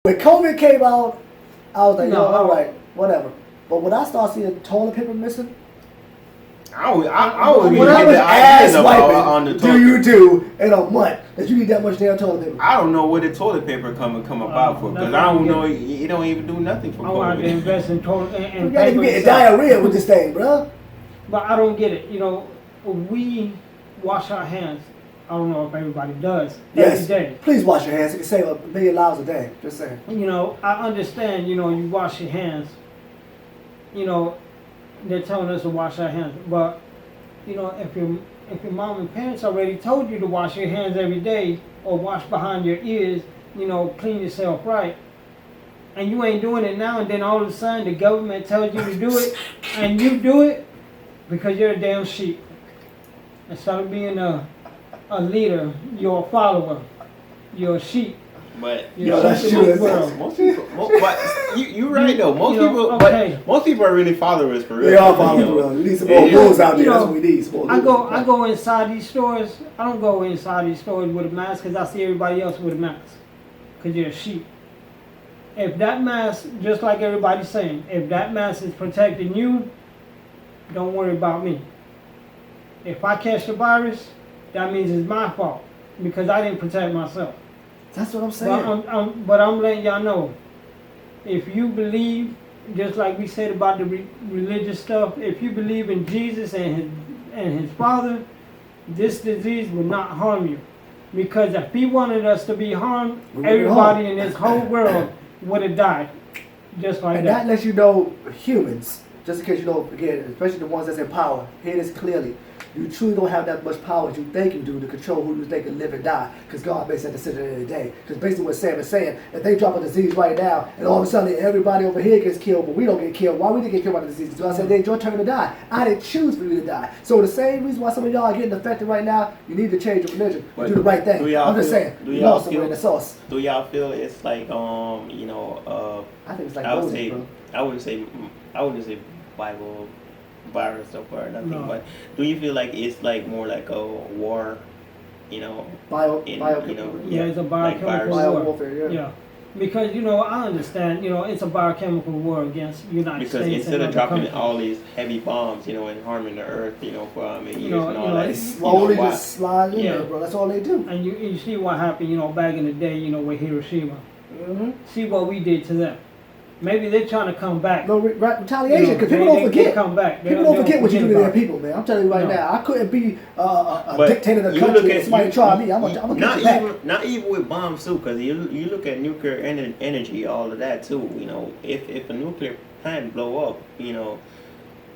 When COVID came out, I was like, yo, all right, whatever. But when I started seeing toilet paper missing, I would when I was ass on the wiping, do you do in a month that you need that much damn toilet paper? I don't know what the toilet paper come about for, because I don't know, it don't even do nothing for COVID. I want to invest in toilet and You get diarrhea with this thing, bro. But I don't get it. You know, we wash our hands. I don't know if everybody does. Yes. Every day. Please wash your hands. You can save $1 million a day. Just saying. You know, I understand. You know, you wash your hands. You know, they're telling us to wash our hands, but you know, if your mom and parents already told you to wash your hands every day or wash behind your ears, you know, clean yourself right, and you ain't doing it now, and then all of a sudden the government tells you to do it, and you do it because you're a damn sheep. Instead of being a leader, you're a follower. You're a sheep. But that's true. Most people, but you right though. Most people, okay. But most people are really followers for real. They are followers for real. We need some more rules out there. That's what we need. I go inside these stores. I don't go inside these stores with a mask because I see everybody else with a mask. Because you're a sheep. If that mask, just like everybody's saying, if that mask is protecting you, don't worry about me. If I catch the virus, that means it's my fault because I didn't protect myself. That's what I'm saying. But I'm letting y'all know, if you believe, just like we said about the religious stuff, if you believe in Jesus and his Father, this disease will not harm you. Because if he wanted us to be harmed, everybody in this whole world would have died. Just like that. And that lets you know humans, just in case you don't, again, especially the ones that's in power, hear this clearly. You truly don't have that much power as you think you do to control who you think can live and die. Because God makes that decision every day. Because basically what Sam is saying, if they drop a disease right now, and all of a sudden everybody over here gets killed, but we don't get killed, why we didn't get killed by the disease? Because God said, it's your turn to die. I didn't choose for you to die. So the same reason why some of y'all are getting affected right now, you need to change your religion. Do the right thing. I'm just saying. Do y'all feel in the sauce. Do y'all feel it's like I think it's like I would Moses, say bro. I wouldn't say Bible virus so far, nothing. No. But do you feel like it's like more like a war, you know? Yeah, it's a biochemical like war. Warfare, Yeah. Because, you know, I understand, you know, it's a biochemical war against United States. Because instead of dropping countries. all these heavy bombs, you know, and harming the earth, you know, for years and all know, that. Slowly just slide in there, bro. That's all they do. And you see what happened, you know, back in the day, you know, with Hiroshima. Mm-hmm. See what we did to them. Maybe they're trying to come back. No retaliation, because people don't forget. They come back. People don't forget what you do to their people, man. I'm telling you right now. I couldn't be a dictator of the country and somebody try me. I'm gonna get you back. Not even with bombs too, because you look at nuclear energy, all of that too. You know, if a nuclear plant blow up, you know,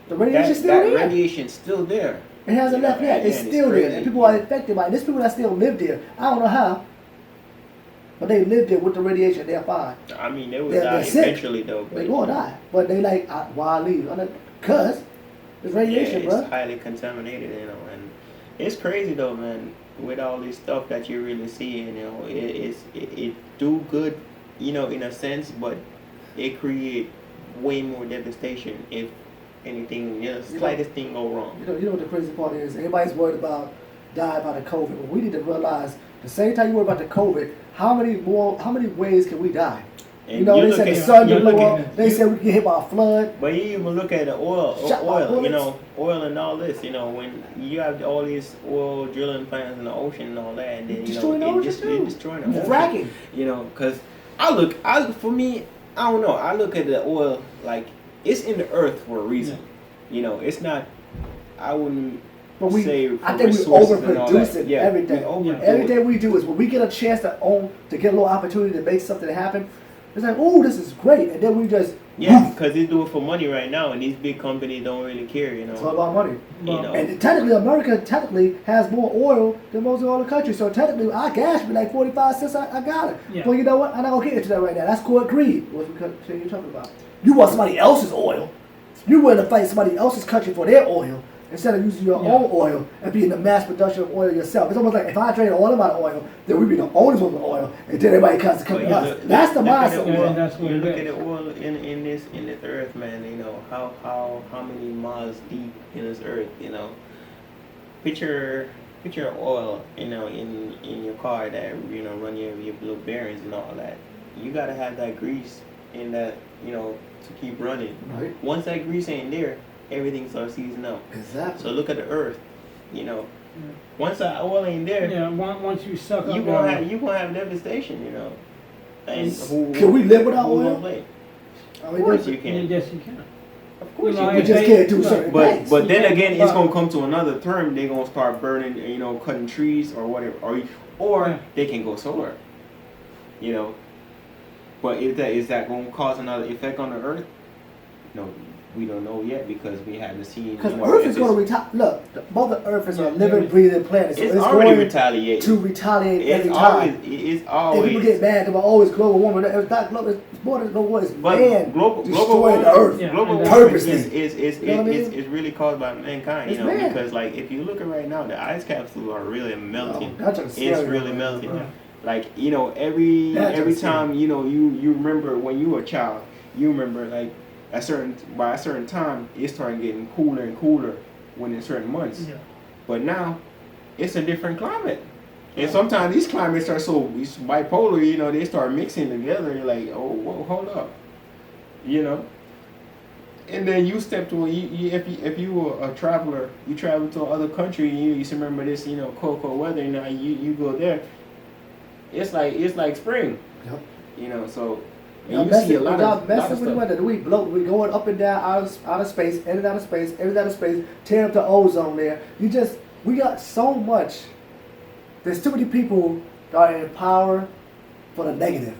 the radiation's still there. Radiation's still there. It hasn't left yet. It's still there. And people are infected by it. There's people that still live there. I don't know how. But they lived there with the radiation. They're fine. I mean, they would die eventually, though. They gonna die. But they like, why leave? I'm like, cause it's radiation, it's bro. highly contaminated, you know. And it's crazy, though, man. With all this stuff that you really see, you know, it do good, you know, in a sense, but it create way more devastation if anything, you know, slightest thing go wrong. You know what the crazy part is? Everybody's worried about dying by the COVID. But we need to realize the same time you worry about the COVID, how many ways can we die? And you know, they said the sun blew up. They said we get hit by a flood. But you even look at the oil, you know, oil and all this. You know, when you have all these oil drilling plants in the ocean and all that, and then destroying the ocean. Fracking. You know, because for me, I don't know. I look at the oil like it's in the earth for a reason. Yeah. You know, it's not. I wouldn't. But I think we overproduce it every day. Everything we do is when we get a chance to get a little opportunity to make something happen, it's like, oh, this is great. And then we just... Yeah, because they do it for money right now, and these big companies don't really care, you know. It's all about money. You know. And technically, America has more oil than most of all the countries. So technically, our gas be like 45 cents a gallon. Yeah. But you know what? I'm not going to get into that right now. That's called greed, what you're talking about. You want somebody else's oil. You're willing to fight somebody else's country for their oil. Instead of using your own oil and being the mass production of oil yourself. It's almost like if I drain all of my oil, then we be the owners of the oil, and then everybody comes to come to us. That's the mindset. That's what you look at the oil in this earth, man. You know how many miles deep in this earth. You know, picture oil. You know, in your car that run your blue bearings and all that. you gotta have that grease in that, to keep running. Right. Once that grease ain't there, everything starts seizing up. Exactly. So look at the earth, Yeah. once that oil ain't there, Yeah, once you suck up you gonna have devastation, And Can we live without who oil? gonna play? I Of mean, course you can. Yes, you can. Of course You know, you we can. just can't do certain things. But then Yeah, again, it's but- gonna come to another term. They're gonna start burning, cutting trees or whatever, or Yeah. they can go solar. But is that gonna cause another effect on the earth? No, we don't know yet because we haven't seen. Because Earth is going to retaliate. Look, Mother Earth is a living, breathing planet. So It's it's already going retaliating. to retaliate It's every always. time. It's And always. people get mad about always global warming. It's not global. It's more than global warming. It's But man global destroying warming, the Earth. Yeah, global and warming purposely. is You know what I mean? it's really caused by mankind, It's man. because like if you look at right now, the ice capsules are really melting. That's just scary, It's really man. melting. Yeah. Like every That's every just time you remember when you were a child, you remember like by a certain time it started getting cooler and cooler when in certain months. Yeah. But now it's a different climate. And sometimes these climates are so bipolar, they start mixing together. You're like, oh, whoa, hold up, And then you step to if you were a traveler, you travel to another country, and you used to remember this, cold weather. You go there, it's like spring. Yep. So Y'all and you see a lot of messing with the stuff. weather. We going up and down out of space, in and out of space, in and out of space, tearing up the ozone layer. We got so much. There's too many people that are in power for the negative.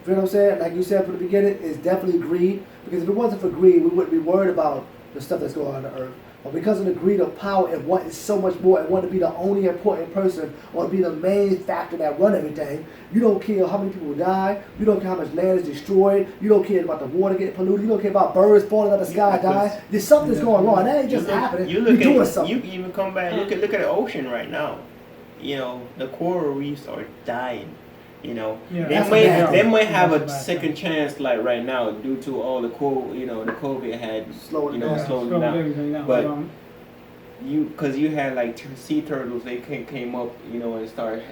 You know what I'm saying? Like you said from the beginning, it's definitely greed. Because if it wasn't for greed, we wouldn't be worried about the stuff that's going on the earth. But because of the greed of power and wanting so much more and want to be the only important person or be the main factor that run everything, you don't care how many people die, you don't care how much land is destroyed, you don't care about the water getting polluted, you don't care about birds falling out of the sky dying. There's something that's going on. That ain't just happening. You're doing something. You even come back, look at the ocean right now. The coral reefs are dying. Yeah, They might have That's a a bad second thing. chance like right now due to all the the COVID had Slowing down. slowed Slowing down. everything down. But because you had like sea turtles, they came up, and started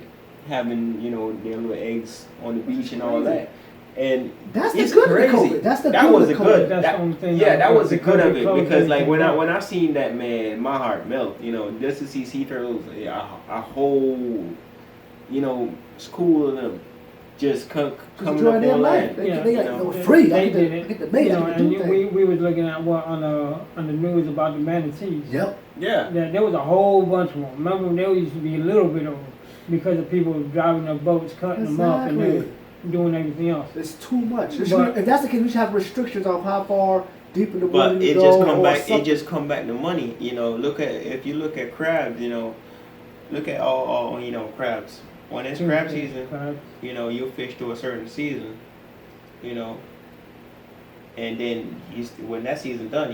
having their little eggs on the beach and all that. And That's the it's good of the crazy. COVID. That's the that good was of the the good. That's the only thing Yeah, that that was the because good of they it closed because like everything when down. I seen that, man, my heart melt. Just to see sea turtles, a whole school of them just coming up enjoying their on life. land. They, Yeah. they, You got know. free. I They get did to it. get the mail. I get to do things. We was looking at what on the news about the manatees. Yep. Yeah. There was a whole bunch of them. Remember, there used to be a little bit of them because of people driving their boats, cutting them up, and Exactly. then doing everything else. It's too much. But- If that's the case, we should have restrictions on how far deep in the water But you it go. just come or back. something. It just come back to money. If you look at crabs. Look at all crabs. When it's crab season, you fish to a certain season. And then when that season done,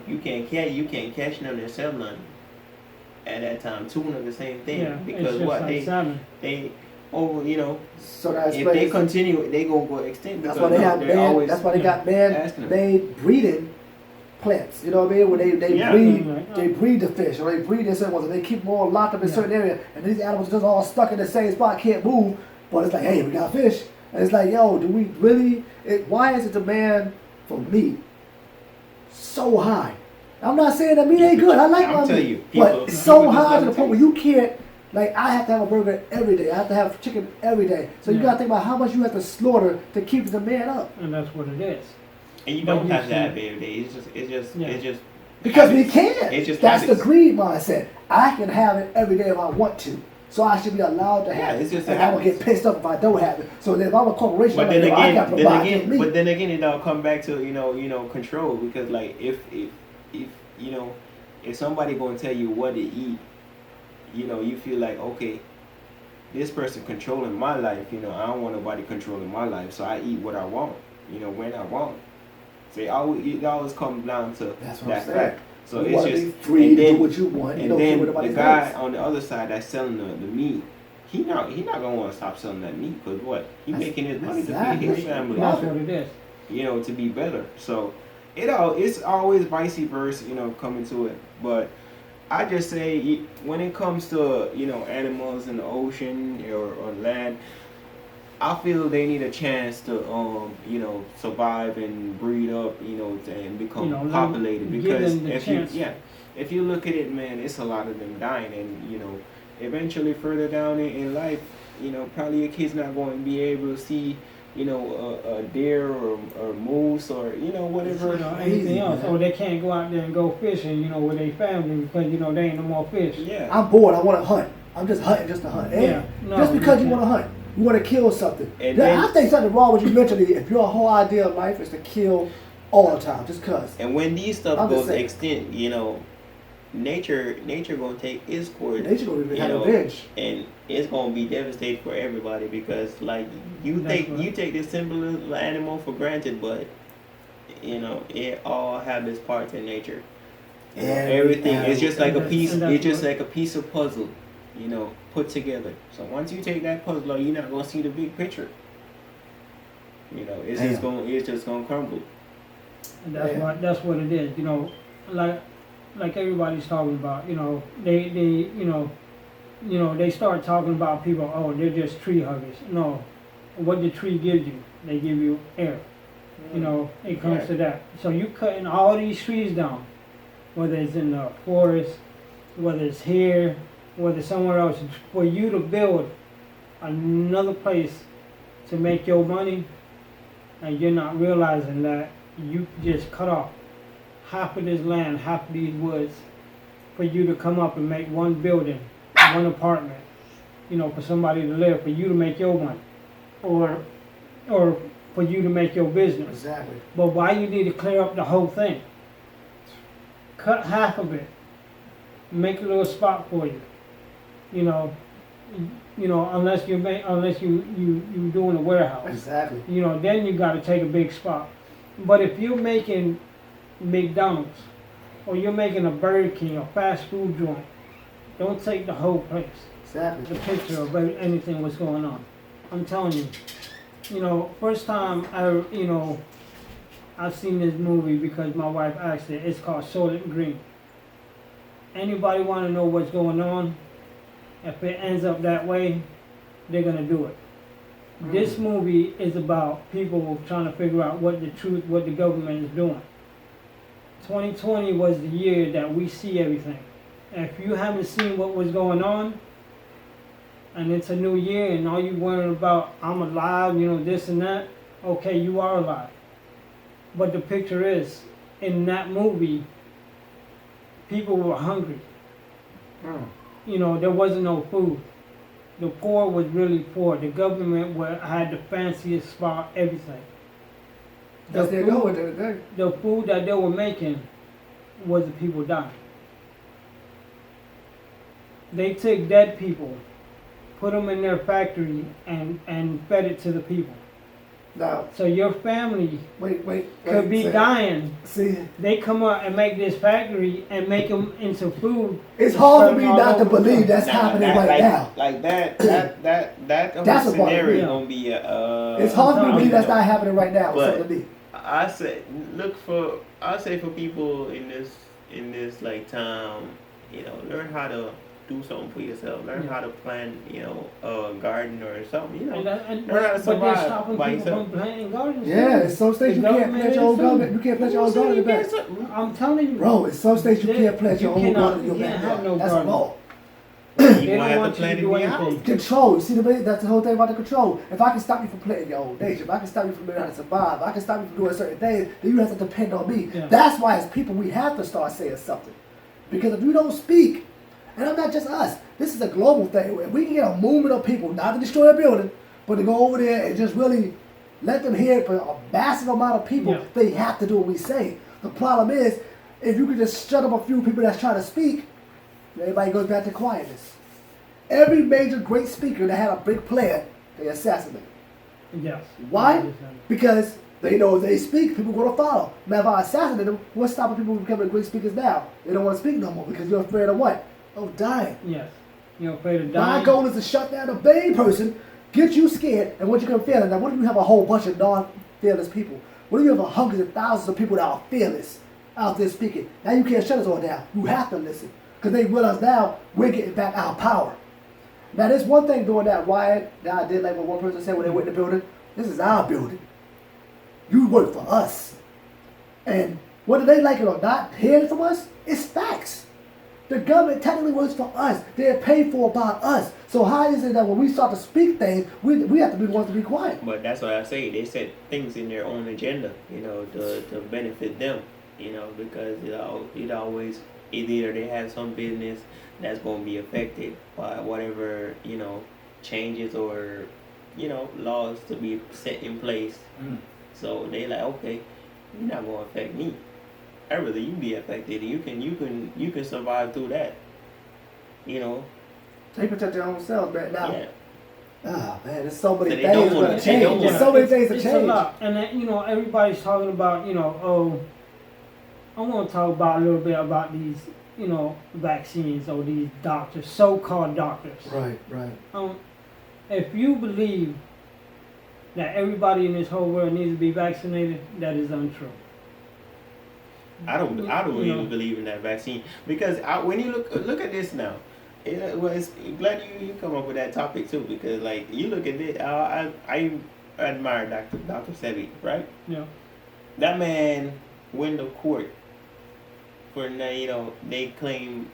you can't catch none and sell none. At that time, tuna the same thing Yeah, because it's just what like salmon. they So that if they explains. continue, they gonna go extinct. That's because why they have they're man. always That's why they got asking them. man-made breeding plants. You know what I mean? Where they Yeah. breed, Right. they breed the fish, or they breed in certain ones, and they keep them all locked up in Yeah. certain area. And these animals are just all stuck in the same spot, can't move. But it's like, hey, we got fish, and it's like, yo, do we really? Why is the demand for meat so high? I'm not saying that meat ain't good. I like I'm my telling meat, you, people- but it's so people just high to love the the point where you can't. Like, I have to have a burger every day. I have to have chicken every day. So you Yeah. gotta think about how much you have to slaughter to keep the demand up. And that's what it is. And you But don't you have to see- have it every day. Yeah. It's just Because we habits. can. It's just That's habits. the greed mindset. I can have it every day if I want to. So I should be allowed to have Yeah, it. it's just and a I will habit. get pissed off if I don't have it. So then if I'm a corporation, But I'm then like, yo, I gotta again, provide for me. but then again, it all come back to control because like if if somebody gonna tell you what to eat, you feel like okay, this person controlling my life. I don't want nobody controlling my life, so I eat what I want. When I want. So it always comes down to That's what that I'm saying. fact. So you it's want to just be free and to then, do what you want. You and don't care then what the nobody guy thinks. on the other side that's selling the meat, he not gonna want to stop selling that meat because what he That's- making his money to exactly. feed his family. That's what it is. To be better. So it's always vice versa, coming to it. But I just say when it comes to animals in the ocean or land, I feel they need a chance to survive and breed up, and become populated, give because them the chance. if you look at it, man, it's a lot of them dying, and eventually further down in life, probably your kid's not going to be able to see a deer or moose or whatever, anything else, or they can't go out there and go fishing, with their family because there ain't no more fish. Yeah, I'm bored. I want to hunt. I'm just hunting just to hunt. Just because you want to hunt, you want to kill something. I think something wrong with you mentally if your whole idea of life is to kill all the time, just cause. And when these stuff goes extinct, nature gonna take its course. Nature gonna have revenge, and it's gonna be devastating for everybody, because like you take this simple little animal for granted, but it all have its parts in nature. Everything is just like a piece. It's just like a piece of puzzle, put together. So once you take that puzzle, you're not gonna see the big picture. It's just gonna crumble. And that's what it is. Like everybody's talking about. They start talking about people. Oh, they're just tree huggers. No, what the tree gives you, they give you air. It comes to that. So you cutting all these trees down, whether it's in the forest, whether it's here, whether it's somewhere else, for you to build another place to make your money, and you're not realizing that you just cut off half of this land, half of these woods, for you to come up and make one building, one apartment, for somebody to live, for you to make your money, or for you to make your business. Exactly. But why you need to clear up the whole thing? Cut half of it, make a little spot for you. Unless you doing a warehouse. Exactly. Then you got to take a big spot. But if you're making McDonald's, or you're making a Burger King, a fast food joint, don't take the whole place. Exactly. The picture of anything what's going on. I'm telling you. First time I've seen this movie because my wife asked it. It's called Soylent Green. Anybody want to know what's going on? If it ends up that way, they're gonna do it. This movie is about people trying to figure out what the government is doing. 2020 was the year that we see everything. If you haven't seen what was going on, and it's a new year, and all you worrying about, I'm alive, this and that, okay, you are alive. But the picture is, in that movie, people were hungry. There wasn't no food. The poor was really poor. The government had the fanciest spot, everything. The food that they were making was the people dying. They took dead people, put them in their factory, and fed it to the people. Now, so your family could be dying. See, they come up and make this factory and make them into food. It's hard for me not to believe that's happening right now. Like that whole scenario gonna be it's hard for me to believe that's not happening right now. But I say for people in this like time, learn how to do something for yourself. Learn how to plant, a garden or something. Learn how to survive but they're stopping by people yourself. from planting gardens. Yeah, in some states you can't plant your own garden. You can't plant your own garden back. I'm telling you, bro. In some states you can't plant your own garden in your backyard. That's wrong. They don't want you to do anything. Control. You see that's the whole thing about the control. If I can stop you from planting your own nature, if I can stop you from learning how to survive, if I can stop you from doing certain things, then you have to depend on me. Yeah. That's why as people we have to start saying something. Because if you don't speak, and I'm not just us, this is a global thing. If we can get a movement of people, not to destroy a building, but to go over there and just really let them hear it for a massive amount of people, they have to do what we say. The problem is, if you can just shut up a few people that's trying to speak, everybody goes back to quietness. Every major great speaker that had a big player, they assassinated. Yes. Why? Because they know if they speak, people are going to follow. Now, if I assassinate them, what's stopping people from becoming great speakers now? They don't want to speak no more because you're afraid of what? Oh, dying. Yes. You're afraid of dying. My goal is to shut down the main person, get you scared, and what you're going to feel. Now, what if you have a whole bunch of non-fearless people? What if you have hundreds of thousands of people that are fearless out there speaking? Now you can't shut us all down. You have to listen. Because they realize now we're getting back our power. Now, there's one thing doing that riot that I did, like what one person said when they went in the building. This is our building. You work for us. And whether they like it or not, hearing from us, it's facts. The government technically works for us. They're paid for by us. So how is it that when we start to speak things, we have to be the ones to be quiet? But that's what I say. They set things in their own agenda, to benefit them, because it always either they have some business that's going to be affected by whatever, changes or, laws to be set in place. So they like, okay, you're not going to affect me. I'd rather you be affected. You can survive through that. They protect their own selves right now. Yeah. Ah, man, there's so many So they things don't going wanna- to they change. don't There's wanna- so many things to It's change. a lot. And then, everybody's talking about, I want to talk about a little bit about these, vaccines or these doctors, so-called doctors. Right, right. If you believe that everybody in this whole world needs to be vaccinated, that is untrue. I don't You even know. believe in that vaccine because when you look at this now, it's glad you come up with that topic too, because like you look at it, I admire Dr. Sebi, right? Yeah. That man went to court for they claim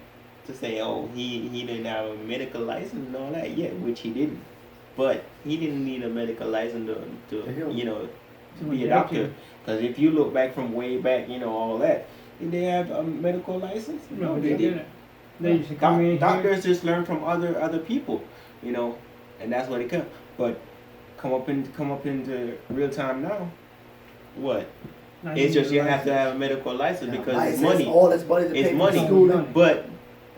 to say, oh, he didn't have a medical license and all that, yeah, which he didn't, but he didn't need a medical license to be a doctor. Because if you look back from way back, all that, did they have a medical license? No, they didn't. They used to come in here. Doctors just learn from other people, and that's what it comes. But come up into real time now. What? Not It's just you even have to have a medical license Yeah, because it's license, money. all this money to It's pay for money. schooling. But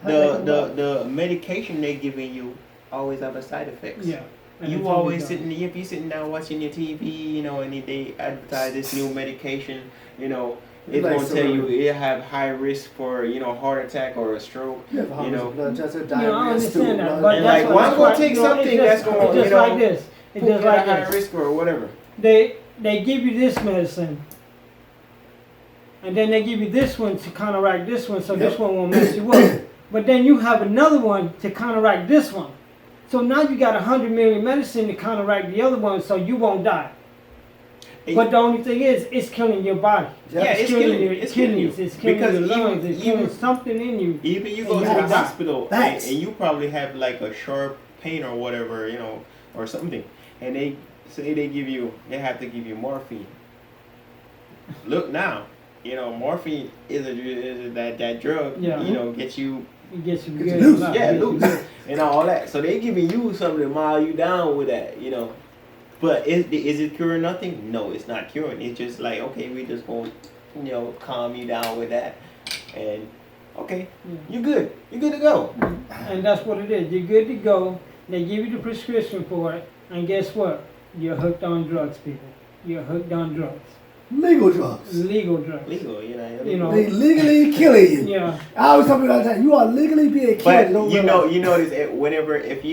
How they come up? the medication they giving you always have a side effects. Yeah. And You it's always done. if you sitting down watching your TV, and they advertise this new medication, it's Like gonna tell you Cerulli. it have high risk for heart attack or a stroke. You have a You know. blood test, I diarrhea, understand stool, that, blood. but And that's like, what why I'm it's gonna like, take it's something just, that's gonna, it's just like this. It's put just you at like a high this. risk or whatever. They give you this medicine, and then they give you this one to counteract this one, so this Yep. one won't mess you up. But then you have another one to counteract this one. So now you got 100 million medicine to counteract the other one, so you won't die. And- But the only thing is, it's killing your body. Yeah, Yeah, it's killing your you. It's killing kidneys. you. It's killing Because your lungs. even- It's killing even- something in you. Even you go to And the facts. hospital and, Facts. and you probably have like a sharp pain or whatever, or something, and they say they have to give you morphine. Look now, morphine is that drug, Yeah. gets you, It gets you It's good. loose. alive. yeah, Gets you loose good. and all that. So they giving you something to mile you down with that, But is it curing nothing? No, it's not curing. It's just like, okay, we just gonna, calm you down with that, and okay, you're good. You're good to go. And that's what it is. You're good to go. They give you the prescription for it, and guess what? You're hooked on drugs, people. You're hooked on drugs. Legal drugs. Legal drugs. Legal, You know. They legally killing you. Yeah. I always tell people all the time, you are legally being killed. But don't you realize. notice whenever if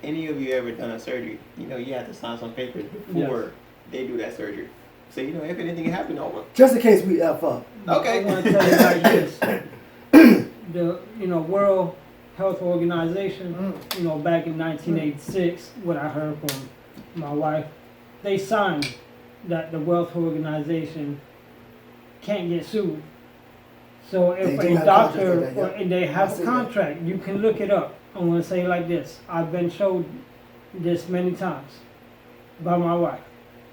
any of you ever done a surgery, you have to sign some papers before they do that surgery. So if anything happened over. Just in case we F up. Okay. I want to tell you like this. The World Health Organization, back in 1986, what I heard from my wife, they signed that the Wealth Organization can't get sued. So if They do a have doctor, contracts like that, and they I have see a that. contract, you can look it up. I want to say it like this. I've been showed this many times by my wife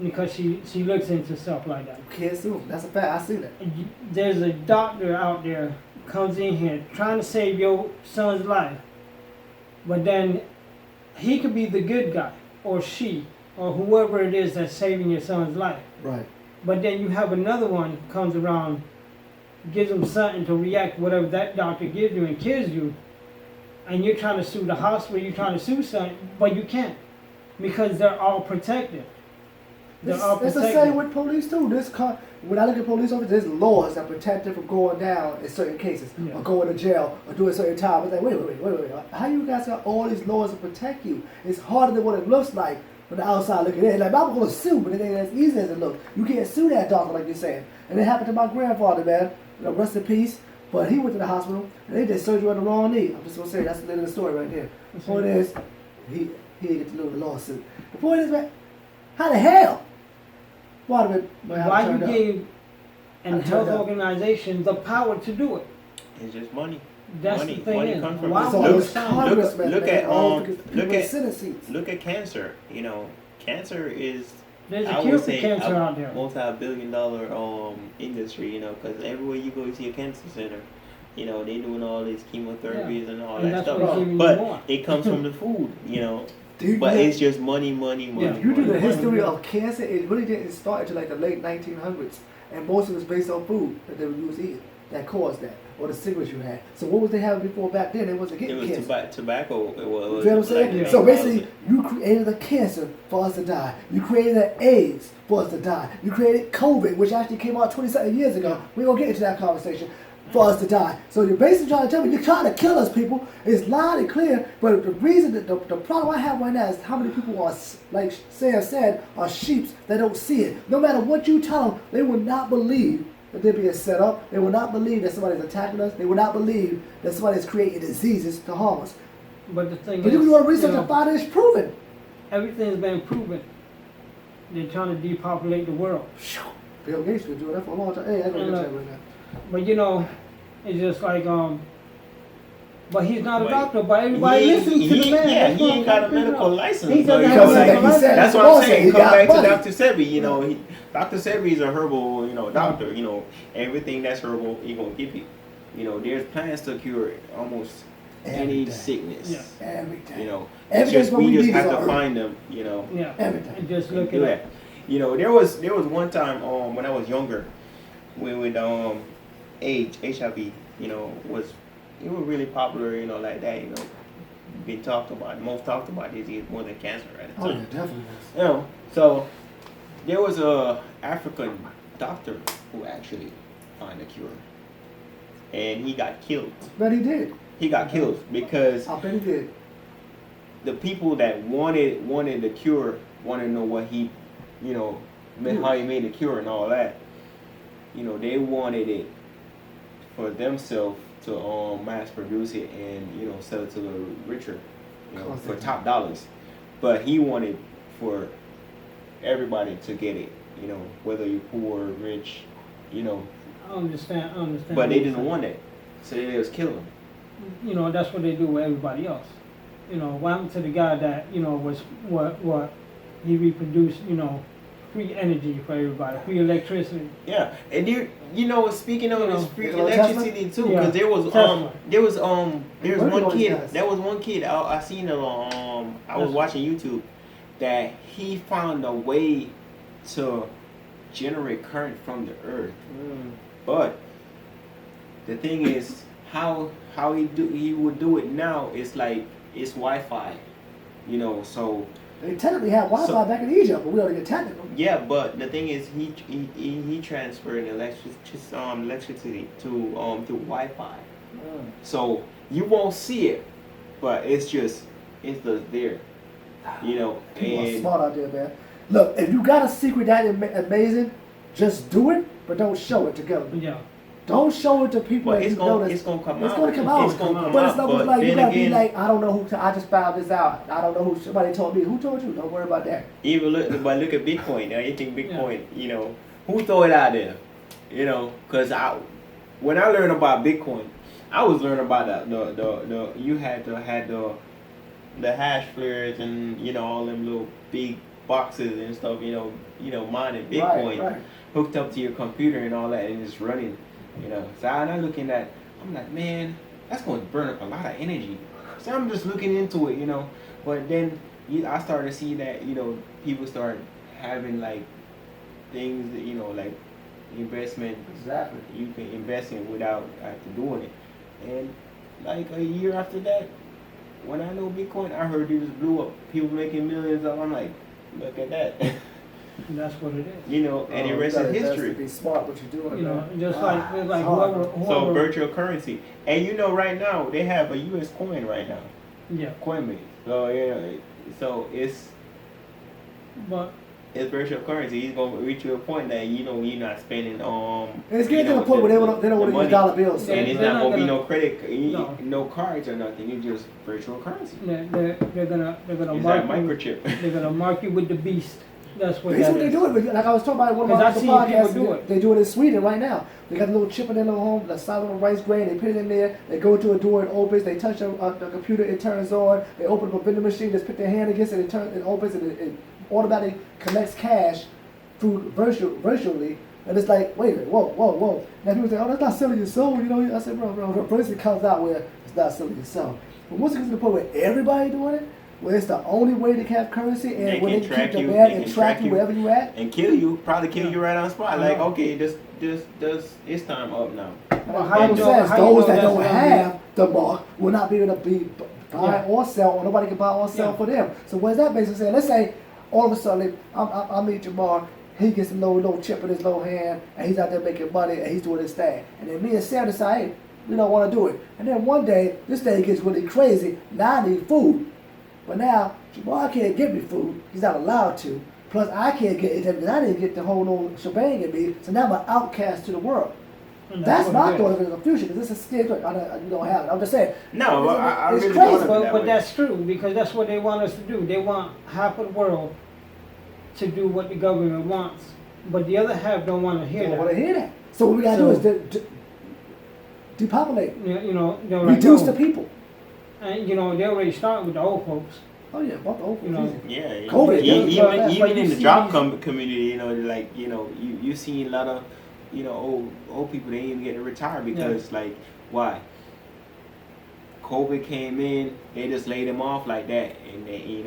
because she looks into stuff like that. Can't sue. That's a fact. I see that. There's a doctor out there comes in here trying to save your son's life, but then he could be the good guy, or she, or whoever it is that's saving your son's life. Right. But then you have another one comes around, gives them something to react to whatever that doctor gives you and kills you, and you're trying to sue the hospital, you're trying to sue something, but you can't because they're all protected. They're all It's the protected. same with police too. When I look at police officers, there's laws that protect them from going down in certain cases, Yeah. or going to jail, or doing certain time. It's like, wait. How you guys got all these laws to protect you? It's harder than what it looks like from the outside looking in. Like, I'm going to sue, but it ain't as easy as it looks. You can't sue that doctor like you're saying. And it happened to my grandfather, man. Rest in peace. But he went to the hospital and they did surgery on the wrong knee. I'm just gonna say that's the end of the story right there. The point is, he didn't get to lose the lawsuit. The point is, man, how the hell? Why you gave an health organization the power to do it? It's just money. That's money, the thing money is, comes from why So would it's congressmen, look man, at all because people look in at Senate seats. look at cancer. You know, cancer is There's I a cure would for say cancer a out there. multi-billion-dollar industry. You know, because everywhere you go, you see a cancer center. You know, they doing all these chemotherapies and all And that that's stuff. what's giving you But more. it comes from the food. You know, Dude, but you it's just money, money, money. Yeah. you do the money. history of cancer, it really didn't start until like the late 1900s. And most of it was based on food that they would use eating that caused that, or the cigarettes you had. So what was they having before back then? They wasn't It getting was cancer. tobacco. It was, You know what I'm saying? Yeah. So basically, you created a cancer for us to die. You created an AIDS for us to die. You created COVID, which actually came out 20-something years ago. We're going to get into that conversation. For us to die. So you're basically trying to tell me you're trying to kill us, people. It's loud and clear. But the reason that the problem I have right now is how many people are, like Sam said, are sheeps that don't see it. No matter what you tell them, they will not believe that they're being set up. They will not believe that somebody's attacking us. They will not believe that somebody's creating diseases to harm us. But the thing But is, you can do a research you know, and find it, it's proven. everything's been proven. They're trying to depopulate the world. Bill Gates been doing that for a long time. Hey, I don't know right now. But you know, it's just like but he's not a But doctor. But everybody listens to the man. Yeah, That's he what ain't I'm got a trying to figure medical out. license. He so doesn't you have know, a Because medical like he said, license. that's what boss I'm said saying. he Come got back to money. Dr. Sebi. You know, Dr. Sebi is a herbal, doctor. You know, everything that's herbal, he gonna give you. You know, there's plans to cure almost any Everything. sickness. Yeah. Everything. You know, it's Everything's just what we we just need have is to our find them. You know, Yeah. Everything. And just and look do at that. You know, there was one time when I was younger, with AIDS, HIV. You know, was really popular. You know, like that. You know, been talked about. Most talked about disease more than cancer at the Oh, yeah, time. definitely. You know, so there was a African doctor who actually found a cure, and he got killed. But he did. He got killed because I bet he did. the people that wanted the cure wanted to know what he, how he made the cure and all that. You know, they wanted it for themselves to mass produce it and sell it to the richer, for top dollars. But he wanted for everybody to get it, whether you're poor or rich, I understand. But they didn't want it, so they just killed him. You know, that's what they do with everybody else. You know, what happened to the guy that, was what he reproduced, free energy for everybody, free electricity. Yeah, and speaking of this free Tesla? electricity too, because Tesla. there was one kid. guys? There was one kid. I seen it on. I was watching YouTube that he found a way to generate current from the earth. But the thing is, how he would do it now is like it's Wi-Fi, so. They technically had Wi-Fi back in Egypt, but we don't get technical. Yeah, but the thing is, he transferred electricity to through Wi-Fi. So you won't see it, but it's just there, People are And smart out there, man. Look, if you got a secret that amazing, just do it, but don't show it together. Yeah. Don't show it to people. but that it's you know gonna come out. It's gonna come out. It's gonna come but out. it's not But like you then gotta be again, like, I don't know who. I just found this out. I don't know who. Somebody told me. Who told you? Don't worry about that. even look at Bitcoin. Anything Bitcoin, who throw it out there? Because when I learned about Bitcoin, I was learning about the you had the hash flares and all them little big boxes and stuff. Mining Bitcoin Right. hooked up to your computer and all that, and it's running. So I'm looking at. I'm like, man, that's going to burn up a lot of energy. So I'm just looking into it, But then I started to see that people start having like things that like investment. Exactly. You can invest in without actually doing it. And like a year after that, when I know Bitcoin, I heard it just blew up. People making millions of. I'm like, look at that. And that's what it is. And the rest is history. Be smart what you're doing. Just man. like hard. whoever. So virtual currency, and right now they have a U.S. coin right now, Yeah. Coinbase. So so it's But it's virtual currency. He's gonna reach to a point that you know you're not spending And it's getting to the point where they don't want to use dollar bills. and it's They're not not gonna be gonna- no credit, No. no cards or nothing. It's just virtual currency. They're gonna It's mark that you. microchip. They're gonna mark you with the beast. That's what That's that what they're is. doing. Like I was talking about in one of my 'Cause other I've seen podcasts. people do it. They do it in Sweden right now. They got a little chip in their little home, the solid little rice grain. They put it in there. They go to a door, it opens. They touch the computer, it turns on. They open up a vending machine. Just put their hand against it, it opens, and it automatically collects cash through virtually. And it's like, wait a minute, whoa. Now people say, oh, that's not selling your soul. You know, I said, bro. First it comes out where it's not selling your soul. But once it gets to the point where everybody doing it, where it's the only way to have currency, and They when can they track keep the you, bag they and can track track you you. wherever you at. And kill you, probably kill you right on spot. Like, Yeah. okay, this, it's time up now. Well, The Bible you know- says how you those know that that's don't gonna be- have the mark will not be able to be buy Yeah. or sell, or nobody can buy or sell Yeah. for them. So what is that basically saying? Let's say all of a sudden I meet Jamar, he gets a little chip in his little hand, and he's out there making money, and he's doing his thing. And then me and Sam decide, hey, we don't want to do it. And then one day, this thing gets really crazy. Now I need food. But now, Jamar can't get me food. He's not allowed to. Plus, I can't get it because I didn't get the whole little shebang in me. So now I'm an outcast to the world. And That's what my it thought is. of it in the future, because this is scary. You don't have it. I'm just saying. No, but I It's really crazy. thought of it that But way. that's true, because that's what they want us to do. They want half of the world to do what the government wants, but the other half don't want to I hear don't that. want to hear that. So what we got to do is depopulate. You know, they're like, Reduce "Oh," the people. and you know they already start with the old folks. Oh yeah, about the old You know, people. Yeah, COVID, even, that's why even you in the see job these- community, you know, like you see a lot of, old people, they ain't even getting retired because like why? COVID came in, they just laid them off like that, and they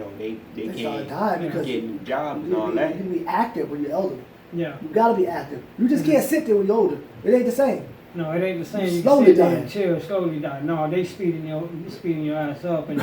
They can't start dying because get new jobs and you all need that. to be active when you're elderly. Yeah. You gotta be active. You just can't sit there when you're older. It ain't the same. No, it ain't the same. You Slowly can sit there dying. and chill, slowly die. No, they speeding your ass up, and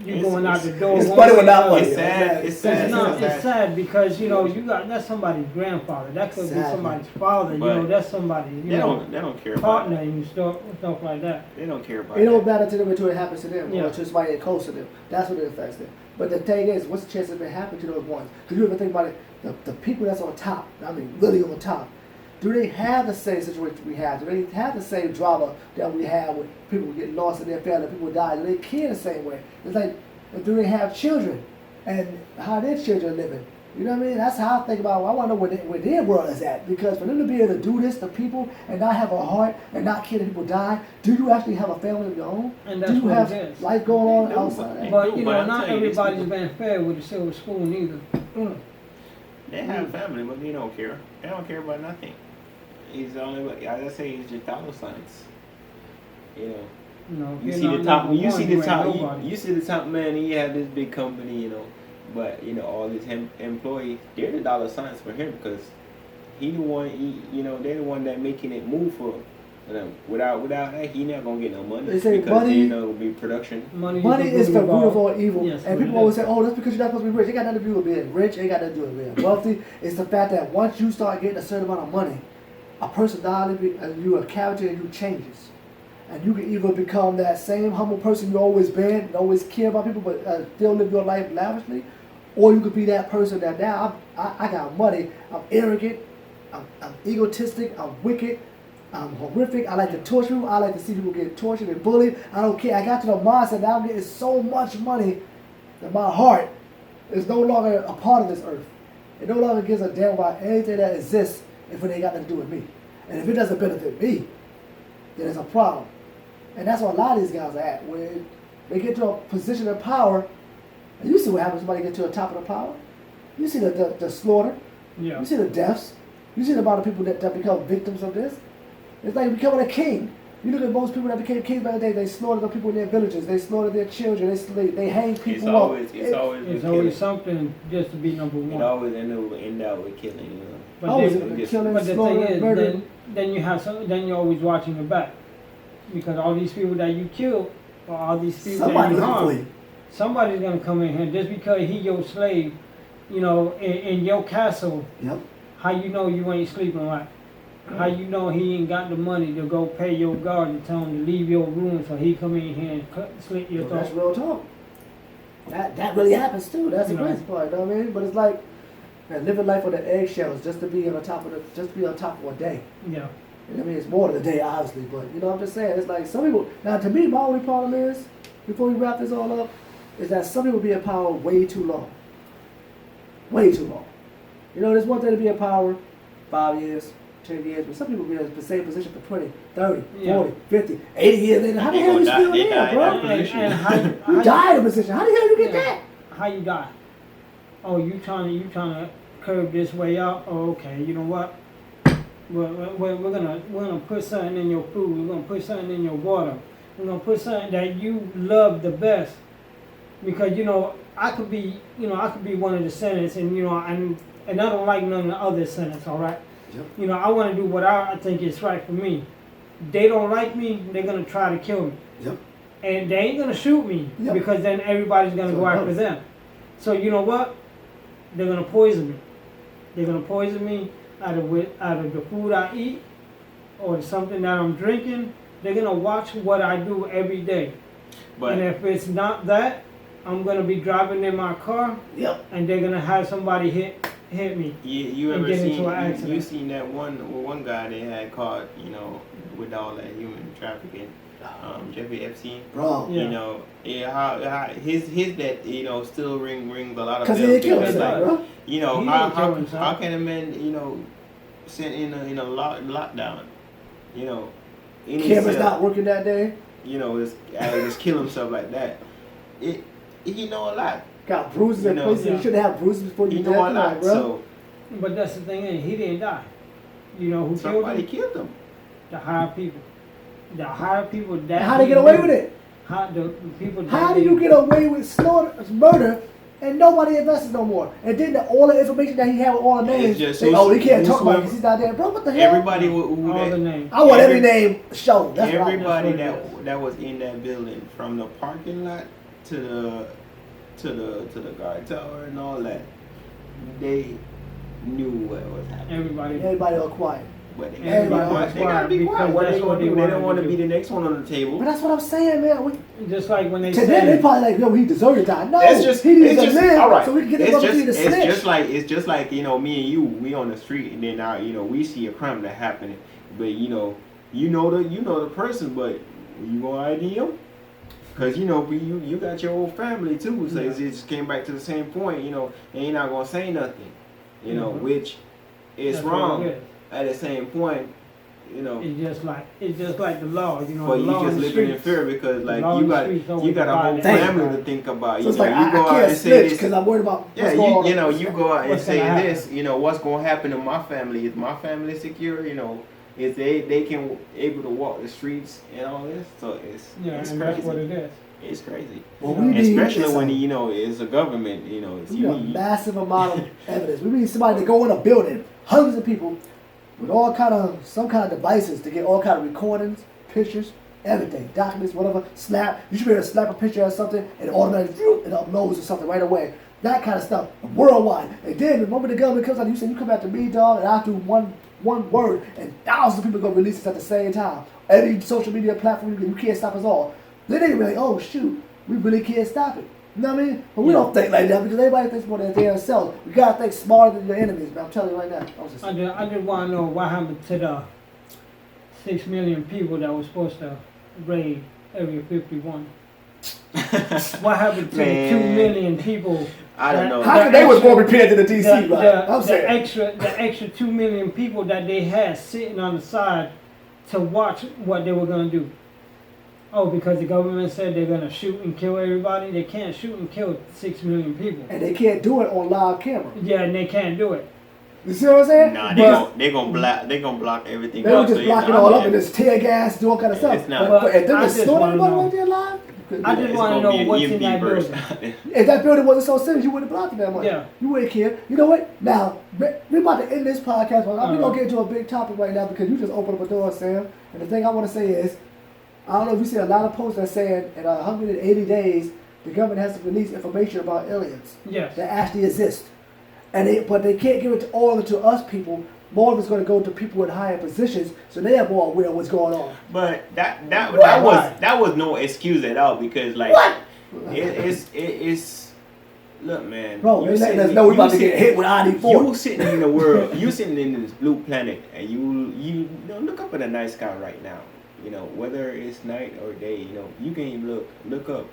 you going out the door. It's one funny way when or that another. was. It's sad. It's sad. It's not. It's It's sad because you know that's somebody's grandfather. That could be Sad. somebody's father. You know, But that's somebody's They don't care about partner it. and stuff like that. They don't care about It don't it. matter to them until it happens to them, Yeah. or to somebody close to them. That's what it affects them. But the thing is, what's the chance of it happening to those ones? Because you ever think about it, the people that's on top, I mean, really on top, do they have the same situation we have? Do they have the same drama that we have when people get lost in their family, people die? Do they care the same way? It's like, do they have children? And how their children are living? You know what I mean? That's how I think about it. I want to know where their world is at. Because for them to be able to do this to people and not have a heart and not care that people die, do you actually have a family of your own? And that's do you what have it is. life going on They do, outside that? But you But know, I'll not tell you this, everybody's people- been fair with the silver spoon either. They have family, but they don't care. They don't care about nothing. It's only, as I say, it's just dollar signs. You know. You know, You if see you're the not top. number You one, see the ain't top. nobody. You see the top man. And he have this big company, but all his employees, they're the dollar signs for him because he the one. They're the one that making it move for them. Without that, he not gonna get no money They say because money- there will be production. Money Is the root of all evil. Yes, And what people it always is. say, oh, that's because you're not supposed to be rich. It got nothing to do with being rich. It ain't got nothing to do with being wealthy. It's the fact that once you start getting a certain amount of money, a personality and you a character and you changes. And you can either become that same humble person you always been, always care about people, but still live your life lavishly, or you could be that person that now I got money, I'm arrogant, I'm egotistic, I'm wicked, I'm horrific, I like to torture people, I like to see people get tortured and bullied, I don't care. I got to the mindset that I'm getting so much money that my heart is no longer a part of this earth. It no longer gives a damn about anything that exists if it ain't got nothing to do with me. And if it doesn't benefit me, then it's a problem. And that's what a lot of these guys are at, where they get to a position of power, and you see what happens when somebody get to the top of the power. You see the slaughter, Yeah. you see the deaths, you see the amount of people that become victims of this. It's like becoming a king. You look at most people that became kings back in the day, they slaughtered the people in their villages, they slaughtered their children, they hang people It's up. always It's with always killing. something just to be number It one. always end out with killing. But Always then, killing, but the thing slaughtering, is, murdering. then you're always watching your back, because all these people that you kill, or all these people Somebody that you looking for harm, you. somebody's gonna come in here just because he your slave, in your castle. Yep. How you know you ain't sleeping right? How you know he ain't got the money to go pay your guard and tell him to leave your room so he come in here and slit your Well, that's throat? real talk. That really happens too. That's the You know. crazy part, you know what I mean? But it's like, and living life on the eggshells just to be on top of a day. Yeah. And I mean, it's more than a day, obviously, but you know what I'm just saying. It's like some people. Now, to me, my only problem is, before we wrap this all up, is that some people be in power way too long. Way too long. You know, there's one thing to be in power 5 years, 10 years, but some people be in the same position for 20, 30, 40, 50, 80 years later. How the hell you still there, bro? And how You died in a position. How the hell you get that? How you die? Oh, you trying to curve this way out? Oh, okay. You know what? We're gonna put something in your food. We're gonna put something in your water. We're gonna put something that you love the best. Because I could be one of the senators, and and I don't like none of the other senators. All right. Yep. I want to do what I think is right for me. They don't like me. They're gonna try to kill me. Yep. And they ain't gonna shoot me because then everybody's gonna go after them. So you know what? They're gonna poison me. They're gonna poison me out of the food I eat or something that I'm drinking. They're gonna watch what I do every day. And if it's not that, I'm gonna be driving in my car. Yep. And they're gonna have somebody hit me. You and ever get seen into an accident. you seen that one guy they had caught with all that human trafficking. Jeffrey Epstein, Bro. Yeah. How his that still rings a lot of bells. Because he didn't kill because, himself, bro. How can a man sent in a lockdown, Camera's not working that day. just kill himself like that. A lot. Got bruises in places you shouldn't have bruises before you know a lot, bro. so. But that's the thing, he didn't die. Who killed him? Somebody killed him. The hired people. The hired people that. How they get away with it? How the people? How do you get away with murder and nobody invests no more? And then all the information that he had with all the names, he can't talk about it because he's not there, bro. What the hell? Everybody all the names. I want every name shown. That's everybody that was in that building, from the parking lot to the guard tower and all that, they knew what was happening. Everybody all quiet. But they gotta be quiet. What they gonna do? They don't want to be the next one on the table. But that's what I'm saying, man. Just like when they said, they probably like, yo, he deserved to die. No, he needs to live. All right. So we can get him to the snitch. It's just like me and you. We on the street, and then now we see a crime that happening, but you know the person, but you gonna ID him? Cause you got your whole family too, so it just came back to the same point. And you're not gonna say nothing, which is that's wrong. At the same point, it's just like the law, But you just living in fear because you got a whole family to think about. So you go out and say this because I'm worried about. Yeah, you go out and say this. What's gonna happen to my family? Is my family secure? Is they can able to walk the streets and all this? So it's crazy. That's what it is. It's crazy. Well, especially when it's a government. It's a massive amount of evidence. We need somebody to go in a building, hundreds of people, with some kind of devices to get all kind of recordings, pictures, everything, documents, whatever. You should be able to snap a picture of something and automatically it uploads or something right away. That kind of stuff, worldwide. And then the moment the government comes out, you say you come after me, dog, and I do one word, and thousands of people gonna release this at the same time. Every social media platform, you can't stop us all. Then they be like, oh shoot, we really can't stop it. You know what I mean? But we don't think like that because everybody thinks more than their self. We gotta think smarter than your enemies, man. I'm telling you right now. I just want to know what happened to the 6 million people that were supposed to raid Area 51. What happened to the 2 million people? I don't know. How they was more prepared than the DC, right? I'm saying the extra 2 million people that they had sitting on the side to watch what they were gonna do. Oh, because the government said they're gonna shoot and kill everybody. They can't shoot and kill 6 million people. And they can't do it on live camera. Yeah, and they can't do it. You see what I'm saying? Nah, they gonna block everything. They would just block it all up and just tear gas, do all kind of stuff. It's not. But if they were snorting everybody right there live, I just want to know what's in that building. If that building wasn't so serious, you wouldn't have blocked it that much. Yeah. You wouldn't care. You know what? Now, we're about to end this podcast. We're going to get into a big topic right now because you just opened up a door, Sam. And the thing I want to say is, I don't know if you see a lot of posts that saying in 180 days, the government has to release information about aliens that actually exist. But they can't give it all to us people. More of it's going to go to people in higher positions, so they are more aware of what's going on. But that was no excuse at all because it's Look, man. Bro, they letting us know we about to get hit with ID4. You sitting in the world, you sitting in this blue planet, and you know, look up at the night sky right now. You know, whether it's night or day, you know, you can look up,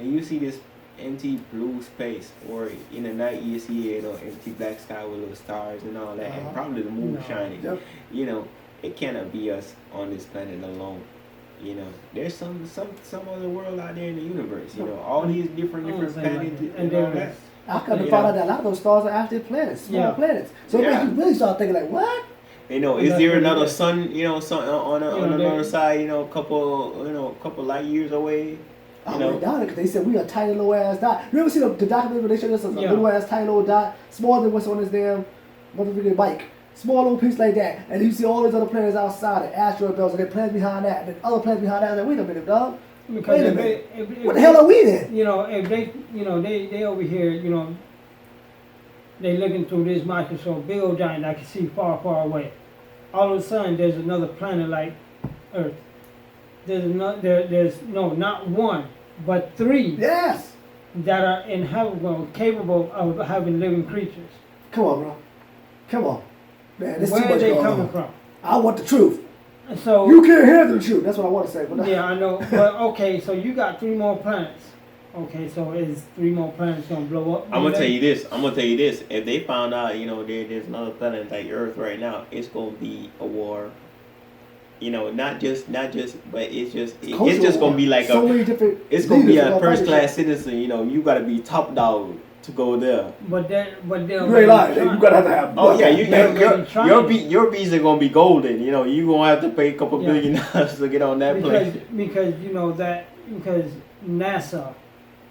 and you see this empty blue space, or in the night you see, you know, empty black sky with little stars and all that, and probably the moon shining. Yep. You know, it cannot be us on this planet alone. You know, there's some other world out there in the universe. You know, all these different planets and all that. I come to find out that a lot of those stars are actually planets, small planets. So it makes you really start thinking like, what? You know, is there another sun? You know, sun on another side? You know, a couple light years away. I went down there because they said we a tiny little ass dot. You ever see the documentary where they showed us a little ass tiny little dot, smaller than what's on this damn motherfucking bike? Small little piece like that, and you see all these other planets outside, the asteroid belts, and the planets behind that, and the other planets behind that. I was like, wait a minute, dog. Because wait a minute. What the hell are we then? You know, if they, you know, they over here, you know, they looking through this microscope, big old giant I can see far, far away. All of a sudden, there's another planet like Earth. There's not one, but 3. Yes. That are inhabitable, capable of having living creatures. Come on, bro. Come on. Man, this Where too much are they going coming on. from? I want the truth. So you can't handle the truth. That's what I want to say. But yeah, I know. But okay, so you got 3 more planets. Okay, so is 3 more planets gonna blow up? I'm gonna tell you this. If they found out, you know, there's another planet like Earth right now, it's gonna be a war. You know, not just, but it's just gonna be like it's gonna be a first class citizen. You know, you gotta be top dog to go there. But they're you ain't lying. You gotta have. Oh yeah, your visa gonna be golden. You know, you gonna have to pay a couple $1 billion to get on that plane. Because you know because NASA,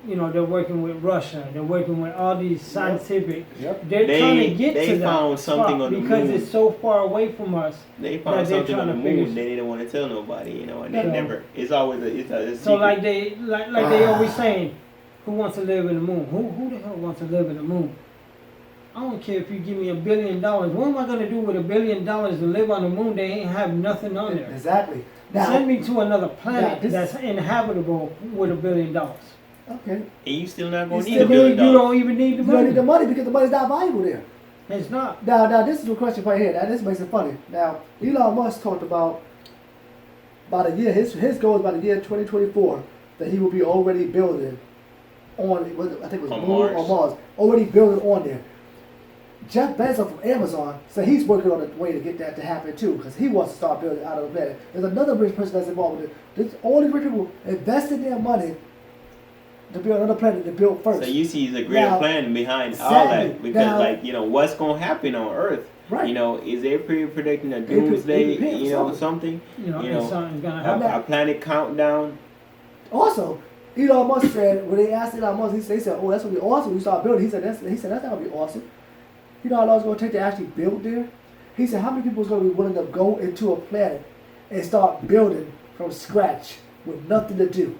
you know, they're working with Russia. They're working with all these scientific. Yep. They're trying to get to that. They found something on the moon because it's so far away from us. They found something on the moon. They didn't want to tell nobody. You know, and they never. It's always a so like they always saying. Who wants to live in the moon? Who the hell wants to live in the moon? I don't care if you give me $1 billion. What am I going to do with $1 billion to live on the moon? They ain't have nothing on there. Exactly. Now, send me to another planet that's inhabitable with $1 billion. Okay. And you still not going to need $1 billion. You don't even need the money. You don't need the money because the money's not valuable there. It's not. Now this is a question right here. Now this makes it funny. Now Elon Musk talked about a year. His goal is about the year 2024 that he will be already building on, I think it was Moon or Mars, already building on there. Jeff Bezos from Amazon said he's working on a way to get that to happen too, because he wants to start building out of the planet. There's another rich person that's involved with it. All these rich people invested their money to build another planet to build first. So you see the greater plan behind all that, because like, you know, what's going to happen on Earth? Right. You know, is they predicting a doomsday? You know, something. You know something's gonna happen. A planet countdown. Also, Elon Musk said, when they asked Elon Musk, they said, "Oh, that's gonna be awesome." We start building. He said, "That's not gonna be awesome." You know how long it's gonna take to actually build there? He said, "How many people is gonna be willing to go into a planet and start building from scratch with nothing to do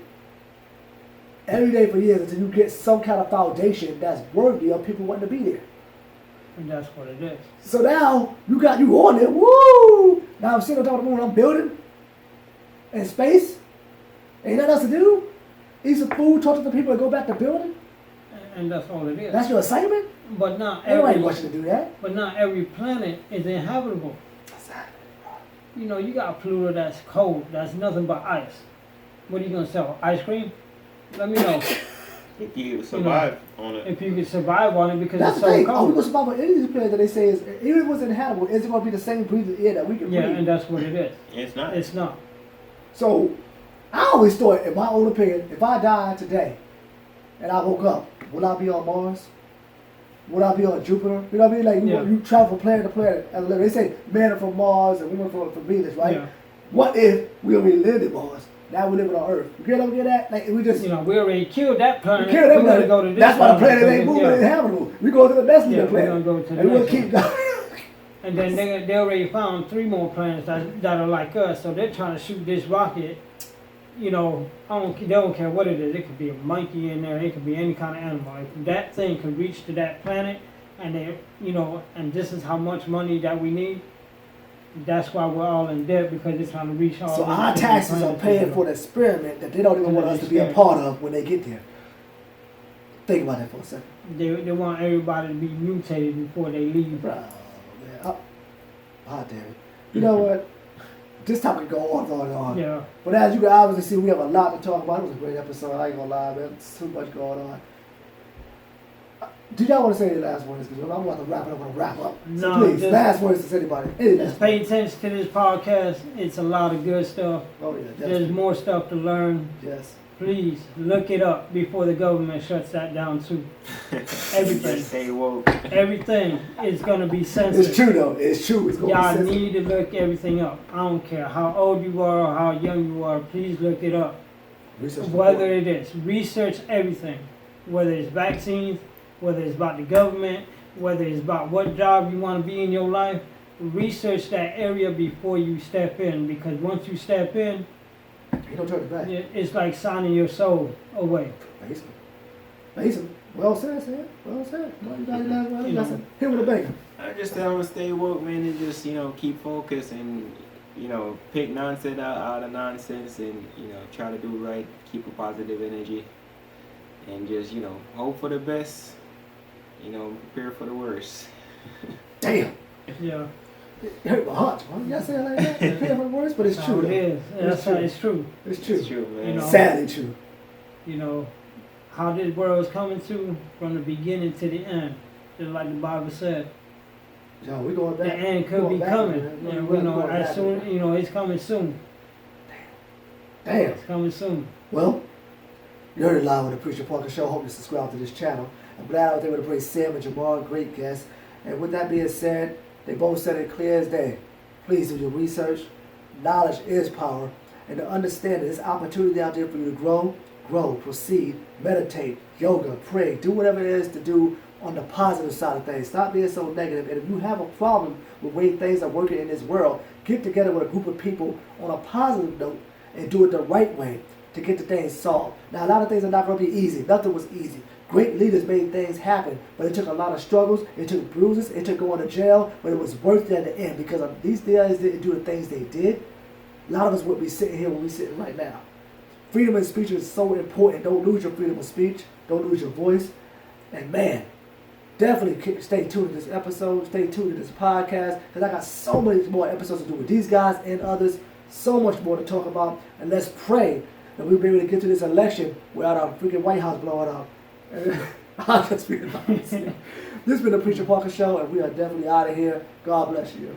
every day for years until you get some kind of foundation that's worthy of people wanting to be there?" And that's what it is. So now you on there. Woo! Now I'm sitting on top of the moon. I'm building in space. Ain't nothing else to do. Eat some food, talk to the people, and go back to building. And that's all it is. That's your assignment? But not everybody wants you to do that. But not every planet is inhabitable. Exactly. You know, you got Pluto that's cold. That's nothing but ice. What are you gonna sell? Ice cream? Let me know. If you survive on it. If you can survive on it because that's it's so cold. cold. We gonna survive on any of these planets that they say is, even if it was inhabitable, is it gonna be the same breathing air that we can breathe? Yeah, and that's what it is. It's not. It's not. So I always thought, in my own opinion, if I died today and I woke up, would I be on Mars? Would I be on Jupiter? You know what I mean? Like you travel from planet to planet. And they say men are from Mars and women from Venus, right? Yeah. What if we already lived in Mars? Now we live on Earth. You get that? Like we just, you know, we already killed that planet. We killed that planet. Go to this that's why the planet ain't moving inhabitable. We go to the next planet. We're gonna go to the and we'll keep going. And then they already found 3 more planets that are like us. So they're trying to shoot this rocket. You know, they don't care what it is. It could be a monkey in there. It could be any kind of animal. If that thing could reach to that planet, and and this is how much money that we need. That's why we're all in debt, because it's trying to reach all. So our taxes are paying for the experiment that they don't even want us to be a part of when they get there. Think about that for a second. They want everybody to be mutated before they leave. Bro, man. Damn it. You know what? This topic go on and on. Yeah. But as you can obviously see, we have a lot to talk about. It was a great episode. I ain't gonna lie, man. There's too much going on. Do y'all want to say any last words? Because I'm about to wrap it up and wrap up. So No, please, just- last words to anybody. Any last Just pay attention to this podcast. It's a lot of good stuff. Oh, yeah, There's definitely. more stuff to learn. Yes. Please look it up before the government shuts that down too. Everything. Just stay woke. Everything is gonna be censored. It's true, though. It's true. It's going Y'all to be censored. need to look everything up. I don't care how old you are or how young you are. Please look it up. Research Whether report. it is research everything, whether it's vaccines, whether it's about the government, whether it's about what job you want to be in your life. Research that area before you step in, because once you step in, You don't turn it back. it's like signing your soul away. Basically. Basically. Well said, Sam. Well said. Well, you got it last word. You know. Listen, here with a bang. I just tell them to stay woke, man, and just, keep focused and, pick nonsense out of nonsense and, try to do right, keep a positive energy, and just, hope for the best, prepare for the worst. Damn. Yeah, It hurt my heart. Why you gotta say it like that? It's painful words, but it's that's true. how it though. is. That's how it's true. It's true. It's true, man. You know. Sadly true. You know, how this world is coming to from the beginning to the end. Just like the Bible said, Yo, we going the back. end could Going be back, coming. man. And We're we know going as back, soon, man. it's coming soon. Damn. It's coming soon. Well, you heard it live on the Preacher Parker Show. Hope you subscribe to this channel. I'm glad I was able to praise Sam and Jamar, great guests. And with that being said, they both said it clear as day. Please do your research. Knowledge is power. And to understand that there's opportunity out there for you to grow, proceed, meditate, yoga, pray, do whatever it is to do on the positive side of things. Stop being so negative. And if you have a problem with the way things are working in this world, get together with a group of people on a positive note and do it the right way to get the things solved. Now, a lot of things are not going to be easy. Nothing was easy. Great leaders made things happen, but it took a lot of struggles. It took bruises. It took going to jail, but it was worth it at the end because of these guys didn't do the things they did. A lot of us would be sitting here where we're sitting right now. Freedom of speech is so important. Don't lose your freedom of speech. Don't lose your voice. And man, definitely stay tuned to this episode. Stay tuned to this podcast because I got so many more episodes to do with these guys and others. So much more to talk about. And let's pray that we'll be able to get to this election without our freaking White House blowing up. I'll just be honest. This has been the Preacher Parker Show, and we are definitely out of here. God bless you.